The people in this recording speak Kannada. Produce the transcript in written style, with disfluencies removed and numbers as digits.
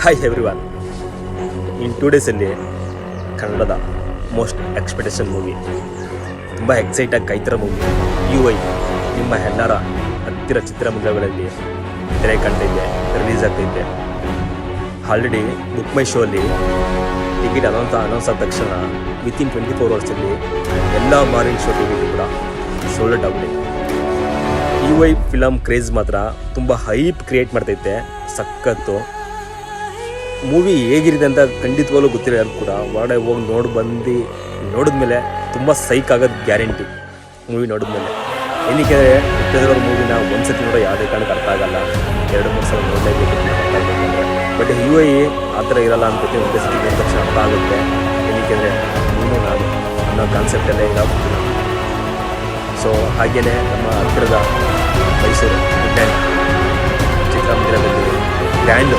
Hi everyone. ಇನ್ 2 ಡೇಸಲ್ಲಿ ಕನ್ನಡದ ಮೋಸ್ಟ್ ಎಕ್ಸ್ಪೆಕ್ಟೇಷನ್ ಮೂವಿ, ತುಂಬ ಎಕ್ಸೈಟಾಗಿ ಕಾಯ್ತಿರೋ ಮೂವಿ UI ನಿಮ್ಮ ಎಲ್ಲರ ಹತ್ತಿರ ಚಿತ್ರಮಂದಿರಗಳಲ್ಲಿ ತೆರೆ ಕಾಣ್ತೈತೆ, ರಿಲೀಸ್ ಆಗ್ತೈತೆ. ಆಲ್ರೆಡಿ ಬುಕ್ ಮೈ ಶೋ ಅಲ್ಲಿ ಟಿಕೆಟ್ ಅನೌನ್ಸ್ ಆದ ತಕ್ಷಣ ವಿತಿನ್ 24 ಅವರ್ಸಲ್ಲಿ ಎಲ್ಲ ಮಾರ್ನಿಂಗ್ ಶೋ ಟಿಕೆಟ್ ಕೂಡ ಸೋಲ್ಡ್ ಔಟ್ ಆಗಿದೆ. UI ಫಿಲಮ್ ಕ್ರೇಜ್ ಮಾತ್ರ ತುಂಬ ಹೈಪ್ ಕ್ರಿಯೇಟ್ ಮಾಡ್ತೈತೆ. ಸಖತ್ತು ಮೂವಿ ಹೇಗಿರುತ್ತೆ ಅಂತ ಖಂಡಿತವಾಗ್ಲೂ ಗೊತ್ತಿರೋ ಯಾರು ಕೂಡ ಹೊರಗಡೆ ಹೋಗಿ ನೋಡಿದ್ಮೇಲೆ ತುಂಬ ಸೈಕ್ ಆಗೋದು ಗ್ಯಾರಂಟಿ. ಮೂವಿ ನೋಡಿದ್ಮೇಲೆ ಏನಕ್ಕೆ ಹುಟ್ಟಿದ್ರೋ ಮೂವಿನ ಒಂದ್ಸತಿ ನೋಡೋ ಯಾವುದೇ ಕಾರಣಕ್ಕೆ ಅರ್ಥ ಆಗಲ್ಲ, 2-3 ಸಲ ನೋಡಲೇಬೇಕು ಅರ್ಥ ಆಗಬೇಕಂದ್ರೆ. ಬಟ್ UI ಆ ಥರ ಇರಲ್ಲ ಅನ್ಕೋತಿ, ಒಂದೇ ಸತಿ ನೋಡಿದ ತಕ್ಷಣ ಅರ್ಥ ಆಗುತ್ತೆ. ಏನಕ್ಕೆ ಅಂದರೆ ನೀನು ನಾನು ಅನ್ನೋ ಕಾನ್ಸೆಪ್ಟಲ್ಲೇ ಇದಾಗ್ಬಿಡ್ತೀನಿ. ಸೊ ಹಾಗೆಯೇ ನಮ್ಮ ಹತ್ತಿರದ ಮೈಸೂರು ಚಿತ್ರಮಂದಿರದಲ್ಲಿ ಗ್ರ್ಯಾಂಡ್